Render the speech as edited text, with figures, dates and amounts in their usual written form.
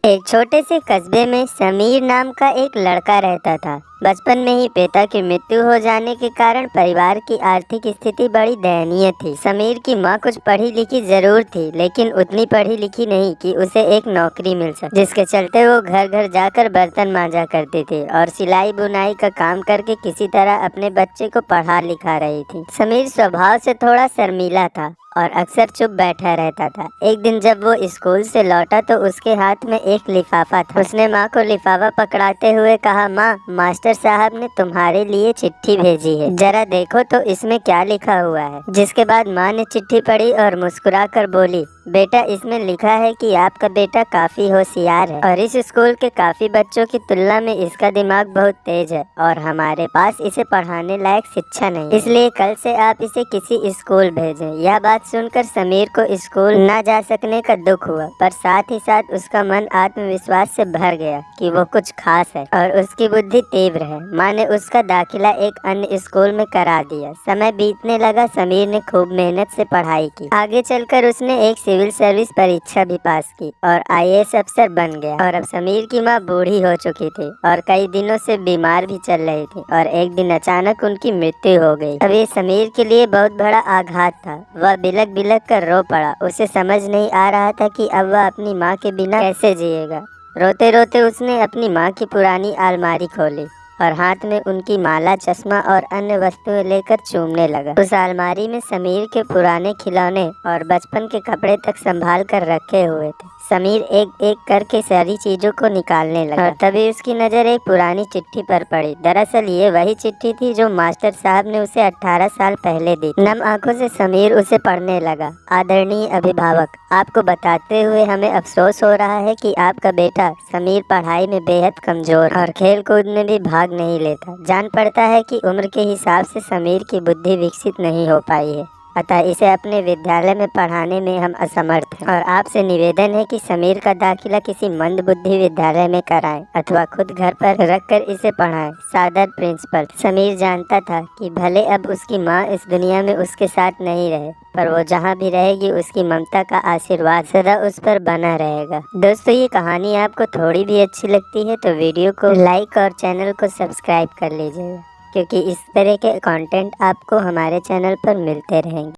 एक छोटे से कस्बे में समीर नाम का एक लड़का रहता था। बचपन में ही पिता की मृत्यु हो जाने के कारण परिवार की आर्थिक स्थिति बड़ी दयनीय थी। समीर की माँ कुछ पढ़ी लिखी जरूर थी, लेकिन उतनी पढ़ी लिखी नहीं कि उसे एक नौकरी मिल सके, जिसके चलते वो घर घर जाकर बर्तन मांजा करती थी और सिलाई बुनाई का काम करके किसी तरह अपने बच्चे को पढ़ा लिखा रही थी। समीर स्वभाव से थोड़ा शर्मीला था और अक्सर चुप बैठा रहता था। एक दिन जब वो स्कूल से लौटा तो उसके हाथ में एक लिफाफा था। उसने माँ को लिफाफा पकड़ाते हुए कहा, माँ, मास्टर साहब ने तुम्हारे लिए चिट्ठी भेजी है, जरा देखो तो इसमें क्या लिखा हुआ है। जिसके बाद माँ ने चिट्ठी पढ़ी और मुस्कुराकर बोली, बेटा, इसमें लिखा है कि आपका बेटा काफी होशियार है और इस स्कूल के काफी बच्चों की तुलना में इसका दिमाग बहुत तेज है और हमारे पास इसे पढ़ाने लायक शिक्षा नहीं, इसलिए कल से आप इसे किसी स्कूल भेजें। यह बात सुनकर समीर को स्कूल न जा सकने का दुख हुआ, पर साथ ही साथ उसका मन आत्मविश्वास से भर गया कि वो कुछ खास है और उसकी बुद्धि तीव्र है। माँ ने उसका दाखिला एक अन्य स्कूल में करा दिया। समय बीतने लगा। समीर ने खूब मेहनत से पढ़ाई की। आगे चलकर उसने एक सिविल सर्विस परीक्षा भी पास की और आईएएस अफसर बन गया। और अब समीर की माँ बूढ़ी हो चुकी थी और कई दिनों से बीमार भी चल रही थी और एक दिन अचानक उनकी मृत्यु हो गई। अब ये समीर के लिए बहुत बड़ा आघात था। वह बिलक बिलक कर रो पड़ा। उसे समझ नहीं आ रहा था कि अब वह अपनी माँ के बिना कैसे जिएगा। रोते रोते उसने अपनी माँ की पुरानी अलमारी खोली और हाथ में उनकी माला, चश्मा और अन्य वस्तुएं लेकर चूमने लगा। उस अलमारी में समीर के पुराने खिलौने और बचपन के कपड़े तक संभाल कर रखे हुए थे। समीर एक एक करके सारी चीजों को निकालने लगा और तभी उसकी नजर एक पुरानी चिट्ठी पर पड़ी। दरअसल ये वही चिट्ठी थी जो मास्टर साहब ने उसे 18 साल पहले दी। नम आंखों से समीर उसे पढ़ने लगा। आदरणीय अभिभावक, आपको बताते हुए हमें अफसोस हो रहा है कि आपका बेटा समीर पढ़ाई में बेहद कमजोर और खेल कूद में भी भाग नहीं लेता। जान पड़ता है कि उम्र के हिसाब से समीर की बुद्धि विकसित नहीं हो पाई है, अतः इसे अपने विद्यालय में पढ़ाने में हम असमर्थ हैं और आपसे निवेदन है कि समीर का दाखिला किसी मंद बुद्धि विद्यालय में कराएं अथवा खुद घर पर रखकर इसे पढ़ाएं। सादर, प्रिंसिपल। समीर जानता था कि भले अब उसकी माँ इस दुनिया में उसके साथ नहीं रहे, पर वो जहाँ भी रहेगी उसकी ममता का आशीर्वाद सदा उस पर बना रहेगा। दोस्तों, ये कहानी आपको थोड़ी भी अच्छी लगती है तो वीडियो को लाइक और चैनल को सब्सक्राइब कर लीजिएगा, क्योंकि इस तरह के कंटेंट आपको हमारे चैनल पर मिलते रहेंगे।